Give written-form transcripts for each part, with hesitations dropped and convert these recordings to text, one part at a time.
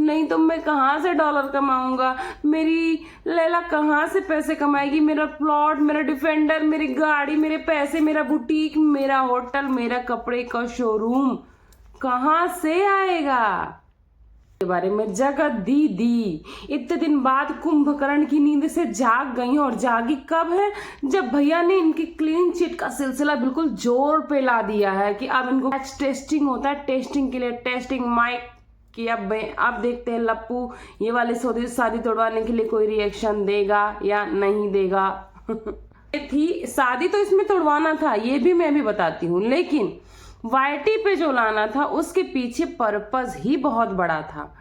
नहीं तो मैं कहाँ से डॉलर कमाऊंगा, मेरी लैला कहाँ से पैसे कमाएगी, मेरा प्लॉट, मेरा डिफेंडर, मेरी गाड़ी, मेरे पैसे, मेरा बुटीक, मेरा होटल, मेरा कपड़े का शोरूम कहाँ से आएगा। के बारे में जगत दीदी इतने दिन बाद कुंभकर्ण की नींद से जाग गई, और जागी कब है, जब भैया ने इनकी क्लीन चिट का सिलसिला बिल्कुल जोर पे ला दिया है कि अब इनको टेस्टिंग होता है, टेस्टिंग के लिए टेस्टिंग माइक कि अब देखते हैं लप्पू ये वाले शादी तोड़वाने के लिए कोई रिएक्शन देगा या नहीं देगा। थी शादी तो इसमें तोड़वाना था, ये भी मैं भी बताती हूँ, लेकिन वाईटी पे जो लाना था उसके पीछे पर्पस ही बहुत बड़ा था।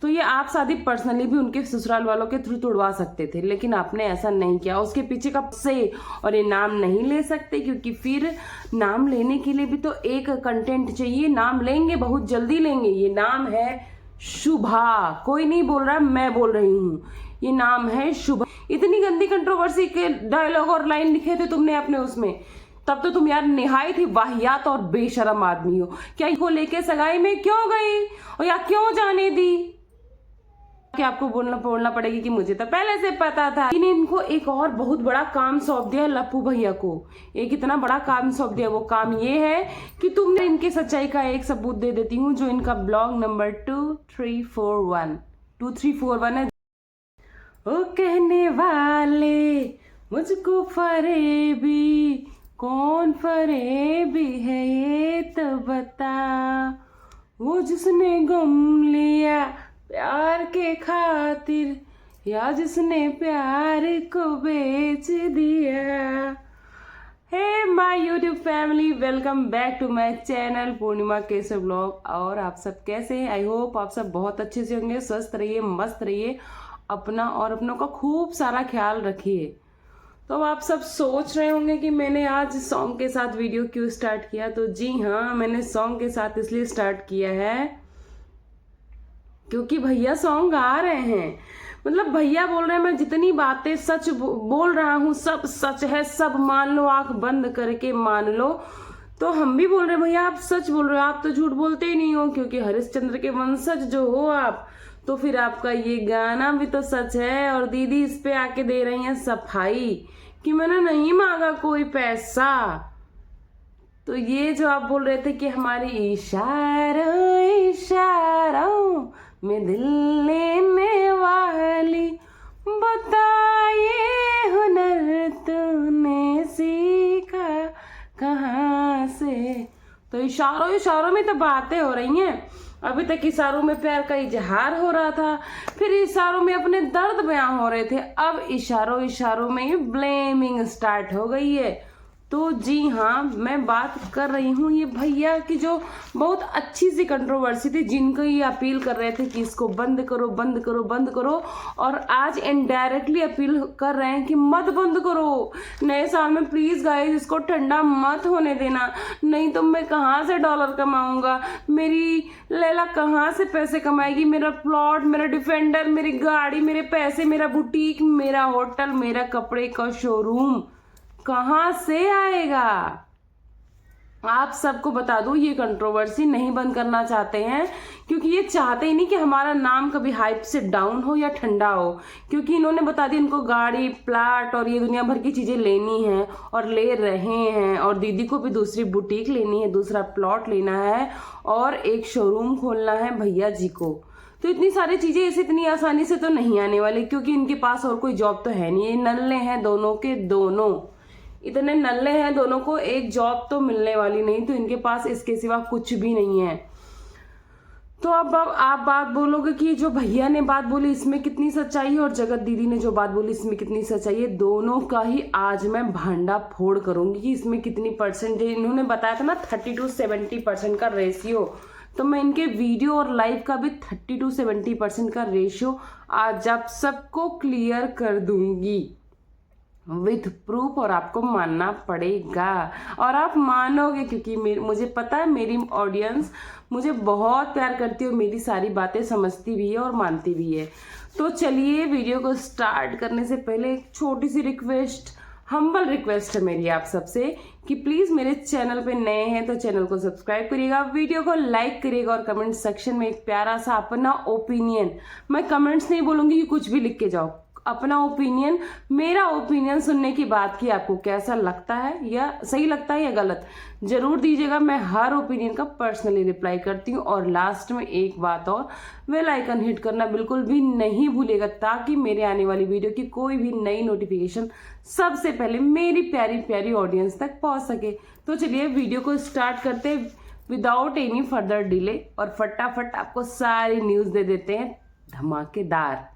तो ये आप शादी पर्सनली भी उनके ससुराल वालों के थ्रू तोड़वा सकते थे, लेकिन आपने ऐसा नहीं किया। उसके पीछे का से और ये नाम नहीं ले सकते, क्योंकि फिर नाम लेने के लिए भी तो एक कंटेंट चाहिए। नाम लेंगे, बहुत जल्दी लेंगे। ये नाम है शुभा, कोई नहीं बोल रहा, मैं बोल रही हूँ, ये नाम है शुभा। इतनी गंदी कंट्रोवर्सी के डायलॉग और लाइन लिखे थे तुमने अपने उसमें, तब तो तुम यार निहायत ही वाहियात और बेशरम आदमी हो। क्या इनको लेके सगाई में क्यों गई और या क्यों जाने दी, कि आपको बोलना पड़ेगी कि मुझे तो पहले से पता था। इन्हें इनको एक और बहुत बड़ा काम सौंप दिया लप्पू भैया को, एक इतना बड़ा काम सौंप दिया। वो काम ये है कि तुमने इनके सच्चाई का एक सबूत दे देती हूँ, जो इनका ब्लॉग नंबर 2341 है। ओ कहने वाले मुझको फरेबी, कौन फरेबी है ये तो बता, वो जिसने गम लिया प्यार के खातिर, या जिसने प्यार को बेच दिया। Hey my YouTube family, welcome back to my channel Purnima Kesar blog. और आप सब कैसे हैं? आई होप आप सब बहुत अच्छे से होंगे। स्वस्थ रहिए, मस्त रहिए, अपना और अपनों का खूब सारा ख्याल रखिए। तो आप सब सोच रहे होंगे कि मैंने आज सॉन्ग के साथ वीडियो क्यों स्टार्ट किया। तो जी हाँ, मैंने सॉन्ग के साथ इसलिए स्टार्ट किया है क्योंकि भैया सॉन्ग गा रहे हैं। मतलब भैया बोल रहे हैं मैं जितनी बातें सच बोल रहा हूँ सब सच है, सब मान लो, आंख बंद करके मान लो। तो हम भी बोल रहे हैं भैया आप सच बोल रहे हो, आप तो झूठ बोलते ही नहीं हो, क्योंकि हरिश्चंद्र के वंशज जो हो आप, तो फिर आपका ये गाना भी तो सच है। और दीदी इस पे आके दे रही हैं सफाई कि मैंने नहीं मांगा कोई पैसा। तो ये जो आप बोल रहे थे कि हमारी इशारों इशारों में दिल लेने वाली, बताइए हुनर तूने सीखा कहाँ से। तो इशारों इशारों में तो बातें हो रही हैं। अभी तक इशारों में प्यार का इजहार हो रहा था, फिर इशारों में अपने दर्द बयां हो रहे थे, अब इशारों इशारों में ब्लेमिंग स्टार्ट हो गई है। तो जी हाँ, मैं बात कर रही हूँ ये भैया की जो बहुत अच्छी सी कंट्रोवर्सी थी, जिनको ये अपील कर रहे थे कि इसको बंद करो बंद करो बंद करो, और आज इनडायरेक्टली अपील कर रहे हैं कि मत बंद करो। नए साल में प्लीज गाइस इसको ठंडा मत होने देना, नहीं तो मैं कहाँ से डॉलर कमाऊंगा, मेरी लैला कहाँ से पैसे कमाएगी, मेरा प्लॉट, मेरा डिफेंडर, मेरी गाड़ी, मेरे पैसे, मेरा बुटीक, मेरा होटल, मेरा कपड़े का शोरूम कहाँ से आएगा। आप सबको बता दूं ये कंट्रोवर्सी नहीं बंद करना चाहते हैं, क्योंकि ये चाहते ही नहीं कि हमारा नाम कभी हाइप से डाउन हो या ठंडा हो। क्योंकि इन्होंने बता दिया इनको गाड़ी, प्लाट और ये दुनिया भर की चीजें लेनी है और ले रहे हैं, और दीदी को भी दूसरी बुटीक लेनी है, दूसरा प्लॉट लेना है और एक शोरूम खोलना है भैया जी को। तो इतनी सारी चीजें ऐसे इतनी आसानी से तो नहीं आने वाली, क्योंकि इनके पास और कोई जॉब तो है नहीं। ये नल्ले हैं दोनों के दोनों, इतने नल्ले हैं दोनों को, एक जॉब तो मिलने वाली नहीं, तो इनके पास इसके सिवा कुछ भी नहीं है। तो अब आप बात बोलोगे कि जो भैया ने बात बोली इसमें कितनी सच्चाई है, और जगत दीदी ने जो बात बोली इसमें कितनी सच्चाई है। दोनों का ही आज मैं भांडा फोड़ करूंगी कि इसमें कितनी परसेंट। इन्होंने बताया था ना 30 to 70% का रेशियो, तो मैं इनके वीडियो और लाइव का भी 30 to 70% का रेशियो आज आप सबको क्लियर कर दूंगी विथ प्रूफ, और आपको मानना पड़ेगा और आप मानोगे, क्योंकि मुझे पता है मेरी ऑडियंस मुझे बहुत प्यार करती है, मेरी सारी बातें समझती भी है और मानती भी है। तो चलिए वीडियो को स्टार्ट करने से पहले एक छोटी सी रिक्वेस्ट, हम्बल रिक्वेस्ट है मेरी आप सबसे कि प्लीज़ मेरे चैनल पे नए हैं तो चैनल को सब्सक्राइब करिएगा, वीडियो को लाइक करिएगा और कमेंट सेक्शन में एक प्यारा सा अपना ओपिनियन, मैं कमेंट्स नहीं बोलूँगी कि कुछ भी लिख के जाओ, अपना ओपिनियन, मेरा ओपिनियन सुनने की बात की आपको कैसा लगता है या सही लगता है या गलत, जरूर दीजिएगा। मैं हर ओपिनियन का पर्सनली रिप्लाई करती हूँ। और लास्ट में एक बात और, बेल आइकन हिट करना बिल्कुल भी नहीं भूलिएगा ताकि मेरे आने वाली वीडियो की कोई भी नई नोटिफिकेशन सबसे पहले मेरी प्यारी प्यारी ऑडियंस तक पहुँच सके। तो चलिए वीडियो को स्टार्ट करते विदाउट एनी फर्दर डिले और फटाफट आपको सारी न्यूज़ दे देते हैं धमाकेदार।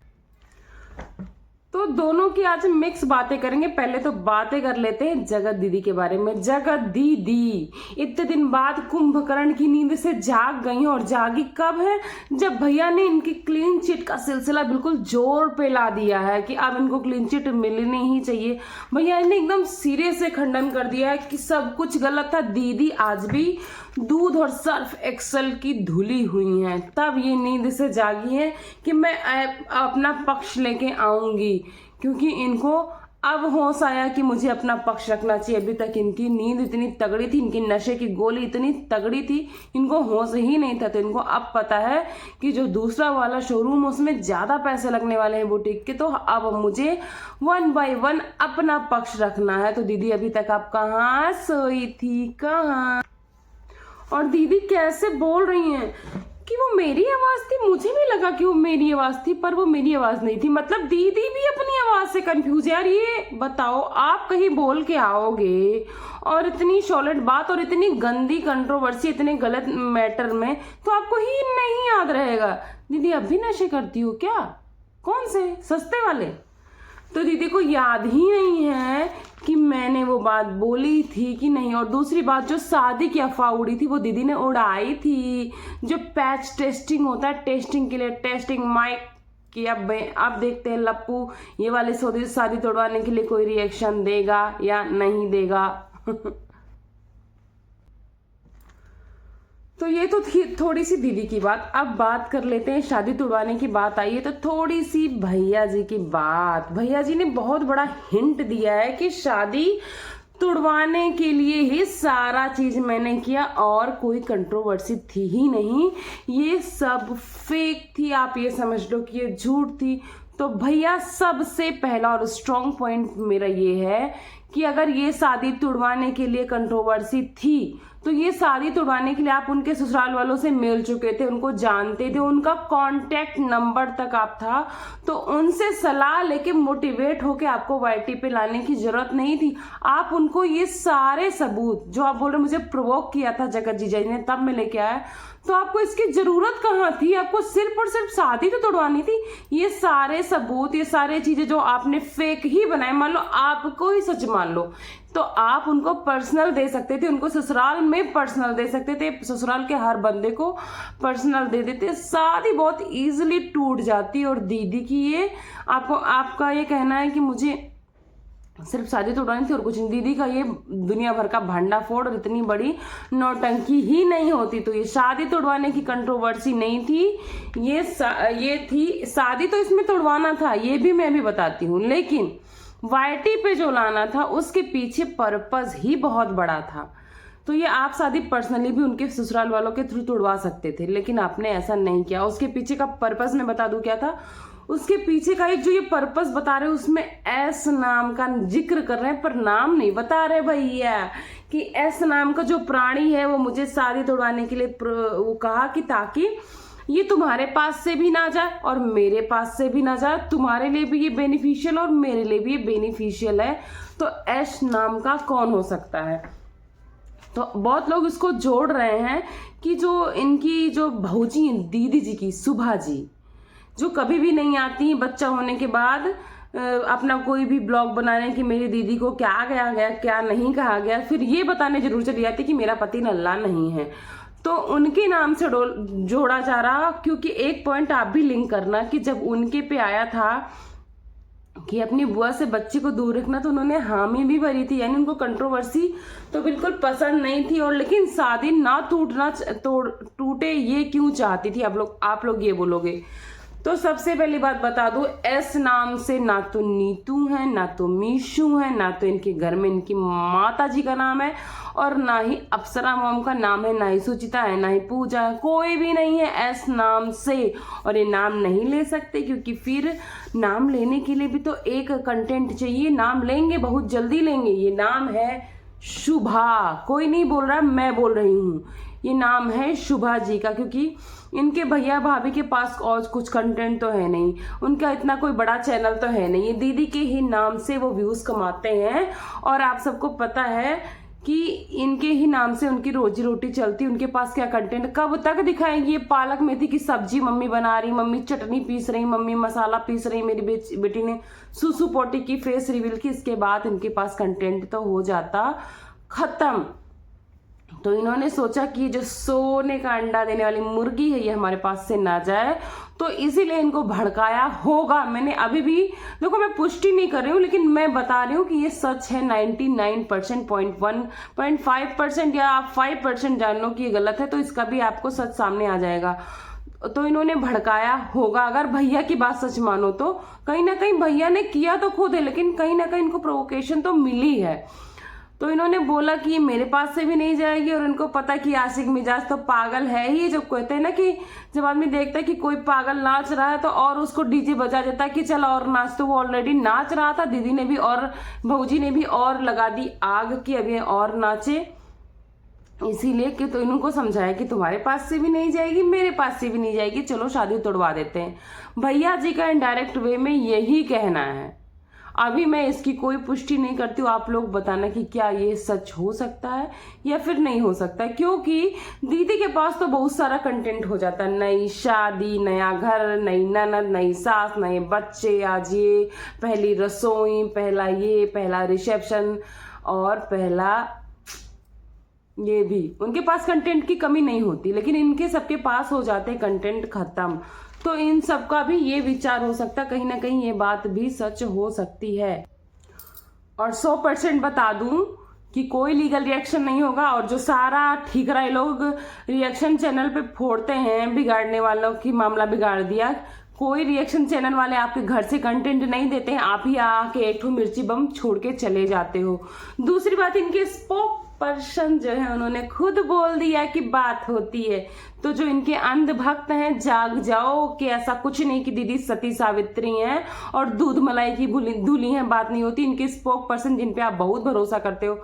तो दोनों की आज मिक्स बातें करेंगे। पहले तो बातें कर लेते हैं जगत दीदी के बारे में। जगत दीदी इतने दिन बाद कुंभकर्ण की नींद से जाग गई और जागी कब है, जब भैया ने इनकी क्लीन चिट का सिलसिला बिल्कुल जोर पे ला दिया है कि अब इनको क्लीन चिट मिलनी ही चाहिए। भैया ने एकदम सिरे से खंडन कर दिया है कि सब कुछ गलत था। दीदी आज भी दूध और सर्फ एक्सेल की धुली हुई हैं, तब ये नींद से जागी है कि मैं अपना पक्ष लेके आऊंगी, क्योंकि इनको अब होश आया कि मुझे अपना पक्ष रखना चाहिए। अभी तक इनकी नींद इतनी तगड़ी थी, इनकी नशे की गोली इतनी तगड़ी थी, इनको होश ही नहीं था। तो इनको अब पता है कि जो दूसरा वाला शोरूम उसमें ज़्यादा पैसे लगने वाले हैं बुटीक के, तो अब मुझे 1 बाय 1 अपना पक्ष रखना है। तो दीदी अभी तक आप कहाँ सोई थी, कहाँ, और दीदी कैसे बोल रही हैं कि वो मेरी आवाज थी। मुझे भी लगा कि वो मेरी आवाज थी, पर वो मेरी आवाज नहीं थी। मतलब दीदी भी अपनी आवाज से कंफ्यूज है। यार ये बताओ, आप कहीं बोल के आओगे और इतनी सॉलिड बात और इतनी गंदी कंट्रोवर्सी इतने गलत मैटर में, तो आपको ही नहीं याद रहेगा। दीदी अब भी नशे करती हो क्या? कौन से, सस्ते वाले? तो दीदी को याद ही नहीं है कि मैंने वो बात बोली थी कि नहीं। और दूसरी बात, जो शादी की अफवाह उड़ी थी वो दीदी ने उड़ाई थी। जो पैच टेस्टिंग होता है, टेस्टिंग के लिए टेस्टिंग माइक कि अब देखते हैं लप्पू ये वाले शादी तोड़वाने के लिए कोई रिएक्शन देगा या नहीं देगा। तो ये तो थी थोड़ी सी दीदी की बात। अब बात कर लेते हैं, शादी तुड़वाने की बात आई है तो थोड़ी सी भैया जी की बात। भैया जी ने बहुत बड़ा हिंट दिया है कि शादी तुड़वाने के लिए ही सारा चीज मैंने किया और कोई कंट्रोवर्सी थी ही नहीं, ये सब फेक थी, आप ये समझ लो कि ये झूठ थी। तो भैया सबसे पहला और स्ट्रॉन्ग पॉइंट मेरा ये है कि अगर ये शादी तुड़वाने के लिए कंट्रोवर्सी थी तो ये शादी तुड़वाने के लिए आप उनके ससुराल वालों से मिल चुके थे, उनको जानते थे, उनका कांटेक्ट नंबर तक आप था, तो उनसे सलाह लेके मोटिवेट होके आपको वाईटी पे लाने की जरूरत नहीं थी। आप उनको ये सारे सबूत जो आप बोल रहे मुझे प्रोवोक किया था जगत जीजा जी ने, तब मैं लेके आया, तो आपको इसकी जरूरत कहाँ थी? आपको सिर्फ और सिर्फ शादी तो तोड़वानी थी। ये सारे सबूत, ये सारे चीजें जो आपने फेक ही बनाए, मान लो आपको ही सच मान लो, तो आप उनको पर्सनल दे सकते थे, उनको ससुराल में पर्सनल दे सकते थे, ससुराल के हर बंदे को पर्सनल दे देते, शादी बहुत इजीली टूट जाती। और दीदी की ये आपका ये कहना है कि मुझे सिर्फ शादी तोड़वानी थी और कुछ नहीं। दीदी का ये दुनिया भर का भांडा फोड़ और इतनी बड़ी नौटंकी ही नहीं होती तो ये शादी तोड़वाने की कंट्रोवर्सी नहीं थी, ये थी शादी तो इसमें तोड़वाना था, ये भी मैं भी बताती हूँ, लेकिन वाईटी पे जो लाना था उसके पीछे पर्पस ही बहुत बड़ा था। तो ये आप शादी पर्सनली भी उनके ससुराल वालों के थ्रू तोड़वा सकते थे, लेकिन आपने ऐसा नहीं किया। उसके पीछे का पर्पस मैं बता दूं क्या था। उसके पीछे का एक जो ये पर्पस बता रहे, उसमें एस नाम का जिक्र कर रहे हैं पर नाम नहीं बता रहे भैया, कि एस नाम का जो प्राणी है वो मुझे शादी तोड़वाने के लिए वो कहा कि ताकि ये तुम्हारे पास से भी ना जाए और मेरे पास से भी ना जाए, तुम्हारे लिए भी ये बेनिफिशियल और मेरे लिए भी ये बेनिफिशियल है। तो एस नाम का कौन हो सकता है? तो बहुत लोग इसको जोड़ रहे हैं कि जो इनकी जो भौजी दीदी जी की सुभा जी, जो कभी भी नहीं आती बच्चा होने के बाद अपना कोई भी ब्लॉग बनाने की मेरी दीदी को क्या कहा गया क्या नहीं कहा गया, फिर ये बताने जरूर चली जाती कि मेरा पति नल्ला नहीं है, तो उनके नाम से जोड़ा जा रहा। क्योंकि एक पॉइंट आप भी लिंक करना कि जब उनके पे आया था कि अपनी बुआ से बच्चे को दूर रखना, तो उन्होंने हामी भी भरी थी, यानी उनको कंट्रोवर्सी तो बिल्कुल पसंद नहीं थी। और लेकिन शादी ना टूटे ये क्यों चाहती थी, आप लोग ये बोलोगे। तो सबसे पहली बात बता दूं, एस नाम से ना तो नीतू है, ना तो मीशू है, ना तो इनके घर में इनकी माता जी का नाम है, और ना ही अप्सरा मॉम का नाम है, ना ही सुचिता है, ना ही पूजा है, कोई भी नहीं है एस नाम से। और ये नाम नहीं ले सकते क्योंकि फिर नाम लेने के लिए भी तो एक कंटेंट चाहिए। नाम लेंगे, बहुत जल्दी लेंगे। ये नाम है शुभा, कोई नहीं बोल रहा, मैं बोल रही हूँ। ये नाम है शुभा जी का, क्योंकि इनके भैया भाभी के पास और कुछ कंटेंट तो है नहीं, उनका इतना कोई बड़ा चैनल तो है नहीं। ये दीदी के ही नाम से वो व्यूज कमाते हैं, और आप सबको पता है कि इनके ही नाम से उनकी रोजी रोटी चलती। उनके पास क्या कंटेंट कब तक दिखाएंगी? ये पालक मेथी की सब्जी मम्मी बना रही, मम्मी चटनी पीस रही, मम्मी मसाला पीस रही, मेरी बेटी ने सुसु पोटी की फेस रिवील की, इसके बाद इनके पास कंटेंट तो हो जाता खत्म। तो इन्होंने सोचा कि जो सोने का अंडा देने वाली मुर्गी है ये हमारे पास से ना जाए, तो इसीलिए इनको भड़काया होगा। मैंने अभी भी, देखो मैं पुष्टि नहीं कर रही हूँ, लेकिन मैं बता रही हूँ कि ये सच है 99% 0.1.5% या आप 5% जान लो कि ये गलत है, तो इसका भी आपको सच सामने आ जाएगा। तो इन्होंने भड़काया होगा। अगर भैया की बात सच मानो तो कहीं ना कहीं भैया ने किया तो खुद है, लेकिन कहीं ना कहीं इनको प्रोवोकेशन तो मिली है। तो इन्होंने बोला कि ये मेरे पास से भी नहीं जाएगी, और इनको पता कि आशिक मिजाज तो पागल है ही। जो कहते हैं ना कि जब आदमी देखता है कि कोई पागल नाच रहा है तो और उसको डीजे बजा देता है कि चल और नाच, तो वो ऑलरेडी नाच रहा था। दीदी ने भी और भौजी ने भी और लगा दी आग कि अभी और नाचे, इसीलिए कि तो इनको समझाया कि तुम्हारे पास से भी नहीं जाएगी, मेरे पास से भी नहीं जाएगी, चलो शादी तोड़वा देते हैं। भैया जी का इनडायरेक्ट वे में यही कहना है। अभी मैं इसकी कोई पुष्टि नहीं करती हूँ, आप लोग बताना कि क्या ये सच हो सकता है या फिर नहीं हो सकता है, क्योंकि दीदी के पास तो बहुत सारा कंटेंट हो जाता है। नई शादी, नया घर, नई ननद, नई सास, नए बच्चे, आज ये पहली रसोई, पहला ये, पहला रिसेप्शन, और पहला ये भी। उनके पास कंटेंट की कमी नहीं होती, लेकिन इनके सबके पास हो जाते कंटेंट खत्म। तो इन सबका भी ये विचार हो सकता है, कहीं ना कहीं ये बात भी सच हो सकती है। और 100% बता दूं कि कोई लीगल रिएक्शन नहीं होगा, और जो सारा ठीकरा ये लोग रिएक्शन चैनल पे फोड़ते हैं, बिगाड़ने वालों की मामला बिगाड़ दिया, कोई रिएक्शन चैनल वाले आपके घर से कंटेंट नहीं देते हैं, आप ही आके एक ठो मिर्ची बम छोड़ के चले जाते हो। दूसरी बात, इनके स्पोक पर्सन जो है उन्होंने खुद बोल दिया कि बात होती है। तो जो इनके अंधभक्त हैं, जाग जाओ कि ऐसा कुछ नहीं कि दीदी सती सावित्री हैं और दूध मलाई की धुली हैं, बात नहीं होती। इनके स्पोक पर्सन जिन पे आप बहुत भरोसा करते हो,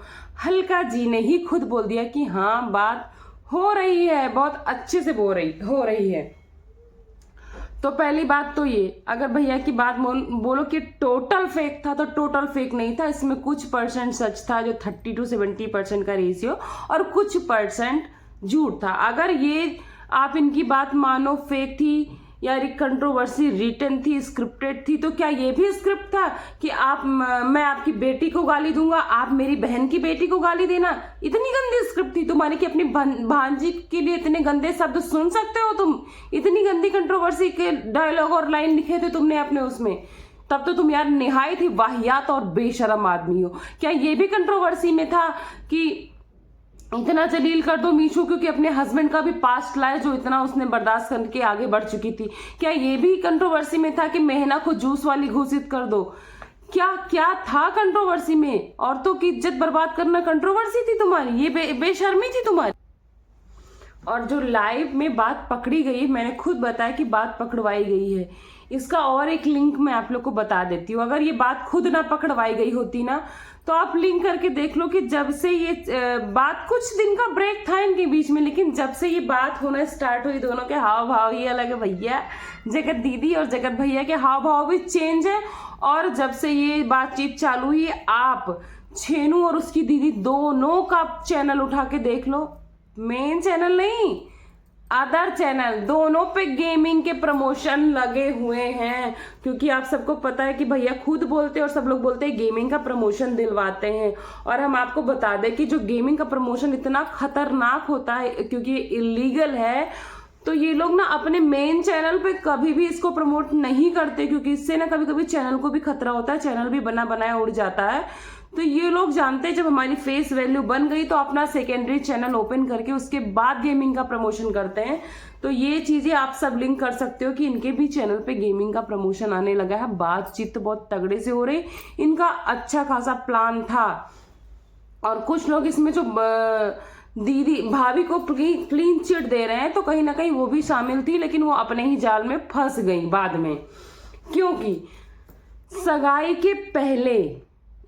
हल्का जी ने ही खुद बोल दिया कि हाँ बात हो रही है, बहुत अच्छे से हो रही है। तो पहली बात तो ये, अगर भैया की बात बोलो कि टोटल फेक था, तो टोटल फेक नहीं था, इसमें कुछ परसेंट सच था, जो 30 to 70% का रेशियो, और कुछ परसेंट झूठ था। अगर ये आप इनकी बात मानो फेक थी या कंट्रोवर्सी रिटन थी, स्क्रिप्टेड थी, तो क्या ये भी स्क्रिप्ट था कि मैं आपकी बेटी को गाली दूंगा, आप मेरी बहन की बेटी को गाली देना? इतनी गंदी स्क्रिप्ट थी तुम्हारी कि अपनी भांजी के लिए इतने गंदे शब्द सुन सकते हो तुम? इतनी गंदी कंट्रोवर्सी के डायलॉग और लाइन लिखे थे तुमने अपने उसमें, तब तो तुम यार निहायत ही वाहियात और बेशरम आदमी हो। क्या ये भी कंट्रोवर्सी में था कि इतना जलील कर दो मीशू, क्योंकि अपने हस्बैंड का भी पास्ट लाए जो इतना उसने बर्दाश्त करके आगे बढ़ चुकी थी? क्या ये भी कंट्रोवर्सी में था कि मेहना को जूस वाली घोषित कर दो? क्या क्या था कंट्रोवर्सी में? औरतों की इज्जत बर्बाद करना कंट्रोवर्सी थी तुम्हारी? ये बेशर्मी थी तुम्हारी। और जो लाइव में बात पकड़ी गई, मैंने खुद बताया कि बात पकड़वाई गई है, इसका और एक लिंक मैं आप लोग को बता देती हूँ। अगर ये बात खुद ना पकड़वाई गई होती ना, तो आप लिंक करके देख लो कि जब से ये बात, कुछ दिन का ब्रेक था इनके बीच में, लेकिन जब से ये बात होना स्टार्ट हुई, दोनों के हाव भाव ही अलग है भैया। जगत दीदी और जगत भैया के हाव भाव भी चेंज है। और जब से ये बातचीत चालू हुई, आप छेनू और उसकी दीदी दोनों का चैनल उठा के देख लो, मेन चैनल नहीं, अदर चैनल, दोनों पे गेमिंग के प्रमोशन लगे हुए हैं। क्योंकि आप सबको पता है कि भैया खुद बोलते हैं और सब लोग बोलते हैं गेमिंग का प्रमोशन दिलवाते हैं। और हम आपको बता दें कि जो गेमिंग का प्रमोशन इतना खतरनाक होता है, क्योंकि ये इलीगल है, तो ये लोग ना अपने मेन चैनल पे कभी भी इसको प्रमोट नहीं करते, क्योंकि इससे ना कभी कभी चैनल को भी खतरा होता है, चैनल भी बना बनाया उड़ जाता है। तो ये लोग जानते हैं जब हमारी फेस वैल्यू बन गई तो अपना सेकेंडरी चैनल ओपन करके उसके बाद गेमिंग का प्रमोशन करते हैं। तो ये चीजें आप सब लिंक कर सकते हो कि इनके भी चैनल पे गेमिंग का प्रमोशन आने लगा है। बातचीत तो बहुत तगड़े से हो रही, इनका अच्छा खासा प्लान था। और कुछ लोग इसमें जो दीदी भाभी को क्लीन चिट दे रहे हैं तो कहीं ना कहीं वो भी शामिल थी, लेकिन वो अपने ही जाल में फंस गई बाद में, क्योंकि सगाई के पहले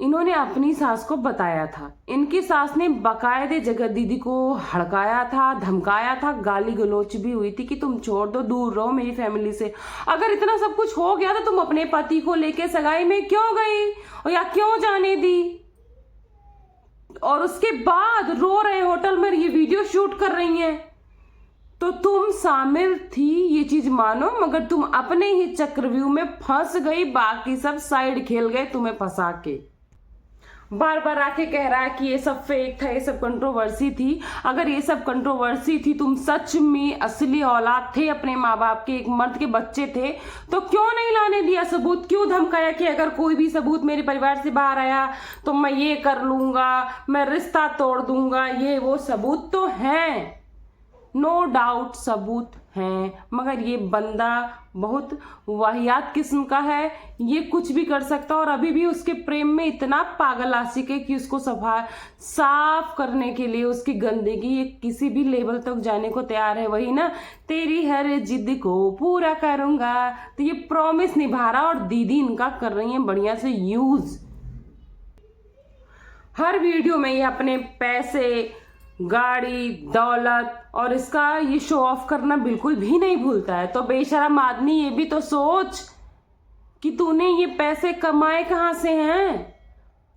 इन्होंने अपनी सास को बताया था। इनकी सास ने बाकायदे जगह दीदी को हड़काया था, धमकाया था, गाली गलौच भी हुई थी कि तुम छोड़ दो, दूर रहो मेरी फैमिली से। अगर इतना सब कुछ हो गया तो तुम अपने पति को लेके सगाई में क्यों गई और या क्यों जाने दी? और उसके बाद रो रहे होटल में ये वीडियो शूट कर रही हैं, तो तुम शामिल थी ये चीज मानो, मगर तुम अपने ही चक्रव्यूह में फंस गई, बाकी सब साइड खेल गए तुम्हें फंसा के। बार बार आके कह रहा है कि ये सब फेक था, ये सब कंट्रोवर्सी थी। अगर ये सब कंट्रोवर्सी थी, तुम सच में असली औलाद थे अपने माँ बाप के, एक मर्द के बच्चे थे, तो क्यों नहीं लाने दिया सबूत? क्यों धमकाया कि अगर कोई भी सबूत मेरे परिवार से बाहर आया तो मैं ये कर लूंगा, मैं रिश्ता तोड़ दूंगा? ये वो सबूत तो हैं, नो डाउट सबूत हैं, मगर ये बंदा बहुत वाहियात किस्म का है, ये कुछ भी कर सकता। और अभी भी उसके प्रेम में इतना पागल आशिक है कि उसको साफ करने के लिए उसकी गंदगी ये किसी भी लेवल तक जाने को तैयार है। वही ना, तेरी हर जिद को पूरा करूंगा, तो ये प्रॉमिस निभा रहा और दीदी इनका कर रही है बढ़िया से यूज। हर वीडियो में ये अपने पैसे, गाड़ी, दौलत और इसका ये शो ऑफ करना बिल्कुल भी नहीं भूलता है। तो बेशरम आदमी, ये भी तो सोच कि तूने ये पैसे कमाए कहाँ से हैं?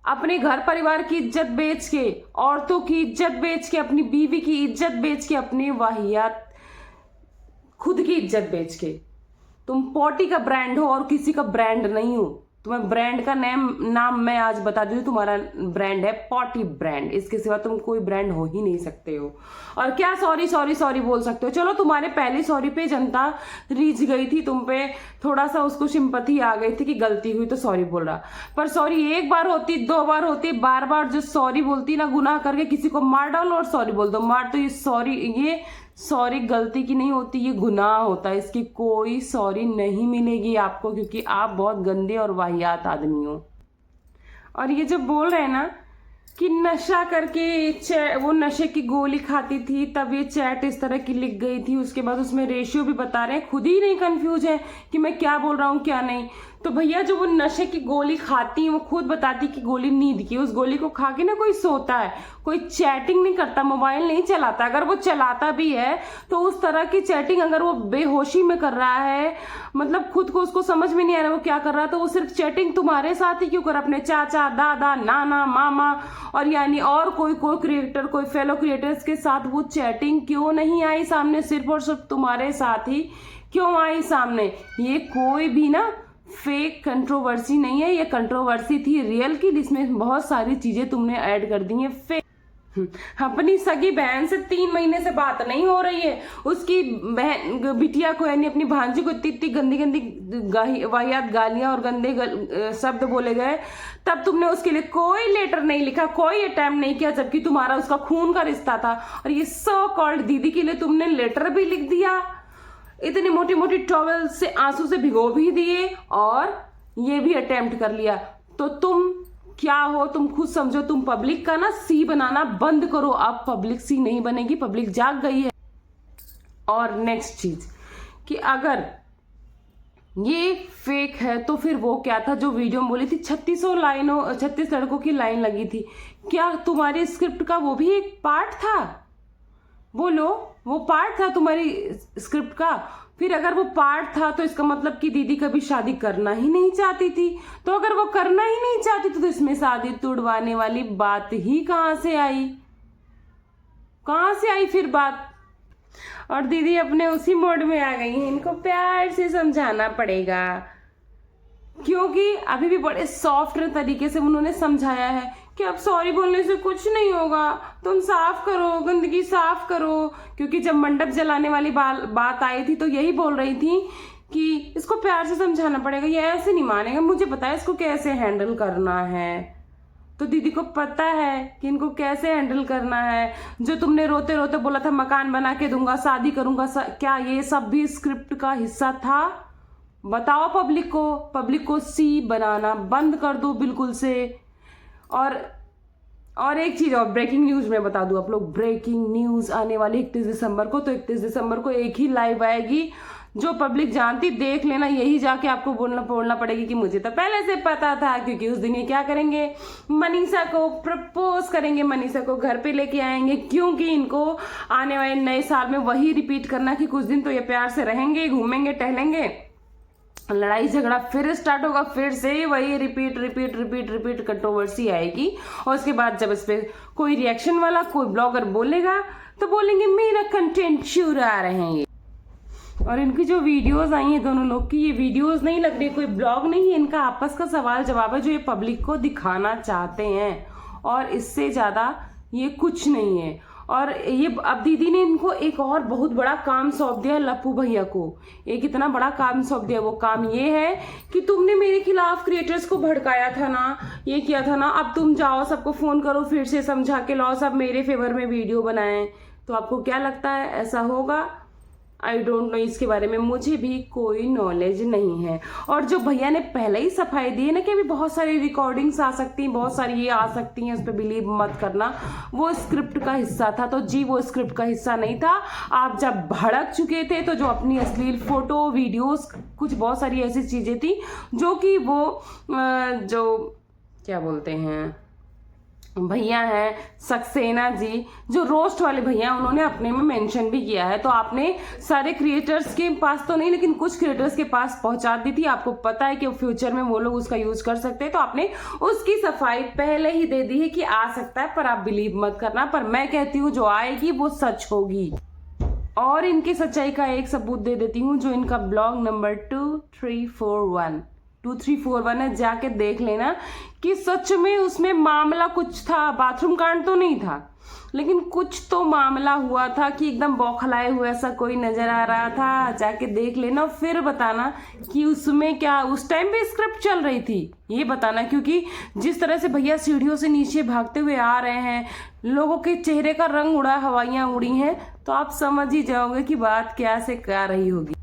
अपने घर परिवार की इज्जत बेच के, औरतों की इज्जत बेच के, अपनी बीवी की इज्जत बेच के, अपनी वाहियात खुद की इज्जत बेच के। तुम पॉटी का ब्रांड हो और किसी का ब्रांड नहीं हो। तुम्हें ब्रांड का नाम मैं आज बता दूं, तुम्हारा ब्रांड है पॉटी ब्रांड, इसके सिवा तुम कोई ब्रांड हो ही नहीं सकते हो। और क्या सॉरी सॉरी सॉरी बोल सकते हो? चलो तुम्हारे पहले सॉरी पे जनता रीझ गई थी, तुम पे थोड़ा सा उसको सिंपैथी आ गई थी कि गलती हुई तो सॉरी बोल रहा, पर सॉरी एक बार होती, दो बार होती, बार बार जो सॉरी बोलती ना, गुनाह करके किसी को मार डालो और सॉरी बोल दो, मार, तो ये सॉरी गलती की नहीं होती, ये गुनाह होता है। इसकी कोई सॉरी नहीं मिलेगी आपको, क्योंकि आप बहुत गंदे और वाहियात आदमी हो। और ये जब बोल रहे हैं ना कि नशा करके वो नशे की गोली खाती थी तब ये चैट इस तरह की लिख गई थी, उसके बाद उसमें रेशियो भी बता रहे हैं, खुद ही नहीं कंफ्यूज है कि मैं क्या बोल रहा हूँ क्या नहीं। तो भैया जो वो नशे की गोली खाती है वो खुद बताती कि गोली नींद की, उस गोली को खा के ना कोई सोता है, कोई चैटिंग नहीं करता, मोबाइल नहीं चलाता। अगर वो चलाता भी है तो उस तरह की चैटिंग अगर वो बेहोशी में कर रहा है, मतलब खुद को उसको समझ में नहीं आ रहा वो क्या कर रहा है, तो वो सिर्फ चैटिंग तुम्हारे साथ ही क्यों कर, अपने चाचा, दादा, नाना, मामा और यानी और कोई क्रिएटर, कोई फेलो क्रिएटर्स के साथ वो चैटिंग क्यों नहीं आई सामने? सिर्फ और सिर्फ तुम्हारे साथ ही क्यों आई सामने? ये कोई भी ना फेक कंट्रोवर्सी नहीं है, ये कंट्रोवर्सी थी रियल की, जिसमें बहुत सारी चीजें तुमने ऐड कर दी हैं फेक। अपनी सगी बहन से 3 महीने से बात नहीं हो रही है, उसकी बहन बिटिया को यानी अपनी भांजी को इतनी गंदी गंदी वाहियात गालियां और गंदे शब्द बोले गए, तब तुमने उसके लिए कोई लेटर नहीं लिखा, कोई अटेम्प्ट नहीं किया, जबकि तुम्हारा उसका खून का रिश्ता था। और ये सो कॉल्ड दीदी के लिए तुमने लेटर भी लिख दिया, इतनी मोटी मोटी टॉवल से आंसू से भिगो भी दिए और ये भी अटेम्प्ट कर लिया। तो तुम क्या हो? तुम खुद समझो। तुम पब्लिक का ना सी बनाना बंद करो, अब पब्लिक सी नहीं बनेगी, पब्लिक जाग गई है। और नेक्स्ट चीज कि अगर ये फेक है तो फिर वो क्या था जो वीडियो में बोली थी 36 लड़कों की लाइन लगी थी, क्या तुम्हारी स्क्रिप्ट का वो भी एक पार्ट था? बोलो, वो पार्ट था तुम्हारी स्क्रिप्ट का? फिर अगर वो पार्ट था तो इसका मतलब कि दीदी कभी शादी करना ही नहीं चाहती थी। तो अगर वो करना ही नहीं चाहती थी तो इसमें शादी तुड़वाने वाली बात ही कहां से आई? कहां से आई फिर बात? और दीदी अपने उसी मोड में आ गई हैं, इनको प्यार से समझाना पड़ेगा, क्योंकि अभी भी बड़े सॉफ्ट तरीके से उन्होंने समझाया है कि अब सॉरी बोलने से कुछ नहीं होगा, तुम साफ करो, गंदगी साफ करो। क्योंकि जब मंडप जलाने वाली बात आई थी तो यही बोल रही थी कि इसको प्यार से समझाना पड़ेगा, ये ऐसे नहीं मानेगा, मुझे पता है इसको कैसे हैंडल करना है। तो दीदी को पता है कि इनको कैसे हैंडल करना है। जो तुमने रोते रोते बोला था मकान बना के दूंगा, शादी करूंगा, क्या ये सब भी स्क्रिप्ट का हिस्सा था? बताओ पब्लिक को। पब्लिक को सी बनाना बंद कर दो बिल्कुल से। और एक चीज और ब्रेकिंग न्यूज में बता दूं आप लोग, ब्रेकिंग न्यूज आने वाली 31 दिसंबर को। तो 31 दिसंबर को एक ही लाइव आएगी, जो पब्लिक जानती देख लेना। यही जाके आपको बोलना पड़ेगी कि मुझे तो पहले से पता था, क्योंकि उस दिन ये क्या करेंगे, मनीषा को प्रपोज करेंगे, मनीषा को घर पे लेके आएंगे, क्योंकि इनको आने वाले नए साल में वही रिपीट करना कि कुछ दिन तो ये प्यार से रहेंगे, घूमेंगे, टहलेंगे, लड़ाई झगड़ा फिर स्टार्ट होगा, फिर से वही रिपीट कंट्रोवर्सी आएगी। और उसके बाद जब इस पे कोई रिएक्शन वाला कोई ब्लॉगर बोलेगा तो बोलेंगे मेरा कंटेंट चुरा रहे हैं। और इनकी जो वीडियोस आई हैं दोनों लोग की, ये वीडियोस नहीं लग रही, कोई ब्लॉग नहीं है, इनका आपस का सवाल जवाब है जो ये पब्लिक को दिखाना चाहते हैं, और इससे ज्यादा ये कुछ नहीं है। और ये अब दीदी ने इनको एक और बहुत बड़ा काम सौंप दिया लप्पू भैया को। एक इतना बड़ा काम सौंप दिया, वो काम ये है कि तुमने मेरे खिलाफ क्रिएटर्स को भड़काया था ना, ये किया था ना, अब तुम जाओ सबको फोन करो, फिर से समझा के लाओ, सब मेरे फेवर में वीडियो बनाएं। तो आपको क्या लगता है ऐसा होगा? आई डोंट नो, इसके बारे में मुझे भी कोई नॉलेज नहीं है। और जो भैया ने पहले ही सफाई दी है ना कि अभी बहुत सारी रिकॉर्डिंग्स आ सकती हैं, बहुत सारी ये आ सकती हैं, उस पर बिलीव मत करना, वो स्क्रिप्ट का हिस्सा था। तो जी वो स्क्रिप्ट का हिस्सा नहीं था। आप जब भड़क चुके थे तो जो अपनी अश्लील फोटो वीडियोस, कुछ बहुत सारी ऐसी चीजें थी जो कि वो जो क्या बोलते हैं भैया हैं सक्सेना जी, जो रोस्ट वाले भैया, उन्होंने अपने में मेंशन भी किया है। तो आपने सारे क्रिएटर्स के पास तो नहीं, लेकिन कुछ क्रिएटर्स के पास पहुंचा दी थी। आपको पता है कि फ्यूचर में वो लोग उसका यूज कर सकते हैं, तो आपने उसकी सफाई पहले ही दे दी है कि आ सकता है, पर आप बिलीव मत करना। पर मैं कहती हूँ जो आएगी वो सच होगी। और इनकी सच्चाई का एक सबूत दे देती हूँ, जो इनका ब्लॉग नंबर 2341 है, जाके देख लेना कि सच में उसमें मामला कुछ था। बाथरूम कांड तो नहीं था, लेकिन कुछ तो मामला हुआ था कि एकदम बौखलाए हुए ऐसा कोई नजर आ रहा था। जाके देख लेना, फिर बताना कि उसमें क्या उस टाइम पे स्क्रिप्ट चल रही थी, ये बताना। क्योंकि जिस तरह से भैया सीढ़ियों से नीचे भागते हुए आ रहे हैं, लोगों के चेहरे का रंग उड़ा, हवाइयां उड़ी हैं, तो आप समझ ही जाओगे कि बात क्या से क्या रही होगी।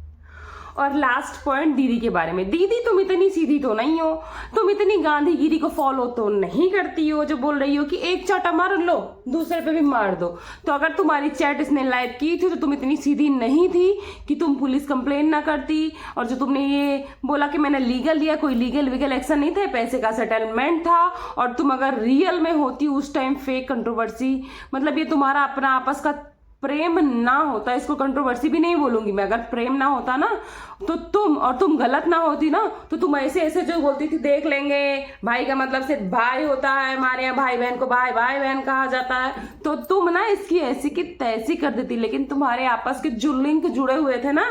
और लास्ट पॉइंट दीदी के बारे में। दीदी तुम इतनी सीधी तो नहीं हो, तुम इतनी गांधीगिरी को फॉलो तो नहीं करती हो, जो बोल रही हो कि एक चाटा मार लो दूसरे पे भी मार दो। तो अगर तुम्हारी चैट इसने लाइव की थी तो तुम इतनी सीधी नहीं थी कि तुम पुलिस कंप्लेन ना करती। और जो तुमने ये बोला कि मैंने लीगल लिया, कोई लीगल एक्शन नहीं था, पैसे का सेटलमेंट था। और तुम अगर रियल में होती उस टाइम फेक कंट्रोवर्सी, मतलब ये तुम्हारा अपना आपस का प्रेम ना होता, इसको कंट्रोवर्सी भी नहीं बोलूंगी मैं, अगर प्रेम ना होता ना तो तुम गलत ना होती ना, तो तुम ऐसे जो बोलती थी देख लेंगे, भाई का मतलब सिर्फ भाई होता है, हमारे यहाँ भाई बहन को भाई बहन कहा जाता है, तो तुम ना इसकी ऐसी की तैसी कर देती। लेकिन तुम्हारे आपस के जो लिंक जुड़े हुए थे ना,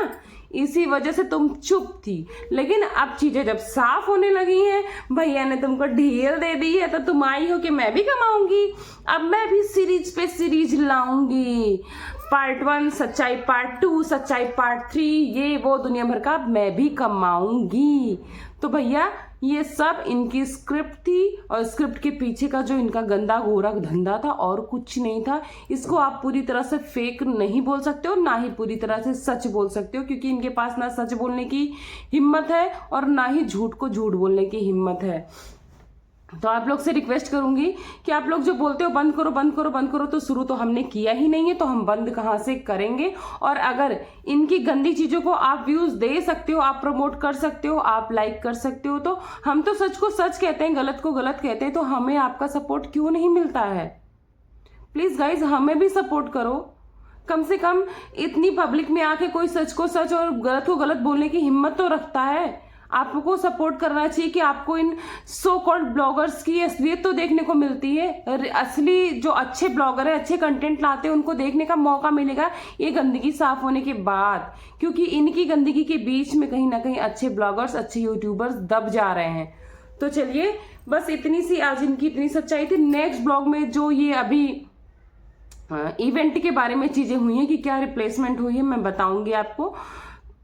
इसी वजह से तुम चुप थी। लेकिन अब चीजें जब साफ होने लगी हैं, भैया ने तुमको ढील दे दी है, तो तुम आई हो कि मैं भी कमाऊंगी। अब मैं भी सीरीज पे सीरीज लाऊंगी, पार्ट 1 सच्चाई, पार्ट 2 सच्चाई, पार्ट 3 ये वो दुनिया भर का मैं भी कमाऊंगी। तो भैया ये सब इनकी स्क्रिप्ट थी, और स्क्रिप्ट के पीछे का जो इनका गंदा गोरा धंधा था और कुछ नहीं था। इसको आप पूरी तरह से फेक नहीं बोल सकते हो, ना ही पूरी तरह से सच बोल सकते हो, क्योंकि इनके पास ना सच बोलने की हिम्मत है और ना ही झूठ को झूठ बोलने की हिम्मत है। तो आप लोग से रिक्वेस्ट करूंगी कि आप लोग जो बोलते हो बंद करो, तो शुरू तो हमने किया ही नहीं है, तो हम बंद कहां से करेंगे। और अगर इनकी गंदी चीजों को आप व्यूज दे सकते हो, आप प्रमोट कर सकते हो, आप लाइक कर सकते हो, तो हम तो सच को सच कहते हैं, गलत को गलत कहते हैं, तो हमें आपका सपोर्ट क्यों नहीं मिलता है? प्लीज गाइज हमें भी सपोर्ट करो। कम से कम इतनी पब्लिक में आके कोई सच को सच और गलत को गलत बोलने की हिम्मत तो रखता है। आपको सपोर्ट करना चाहिए कि आपको इन सो कॉल्ड ब्लॉगर्स की असलियत तो देखने को मिलती है। असली जो अच्छे ब्लॉगर है, अच्छे कंटेंट लाते हैं, उनको देखने का मौका मिलेगा ये गंदगी साफ होने के बाद, क्योंकि इनकी गंदगी के बीच में कहीं ना कहीं अच्छे ब्लॉगर्स, अच्छे यूट्यूबर्स दब जा रहे हैं। तो चलिए बस इतनी सी आज इनकी इतनी सच्चाई थी। नेक्स्ट ब्लॉग में जो ये अभी इवेंट के बारे में चीजें हुई हैं कि क्या रिप्लेसमेंट हुई है, मैं बताऊंगी आपको।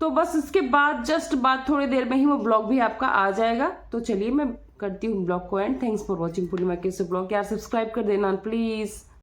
तो बस इसके बाद जस्ट बाद थोड़ी देर में ही वो ब्लॉग भी आपका आ जाएगा। तो चलिए मैं करती हूँ ब्लॉग को एंड। थैंक्स फॉर वॉचिंग पूर्णिमा कैसे ब्लॉग। यार सब्सक्राइब कर देना प्लीज़।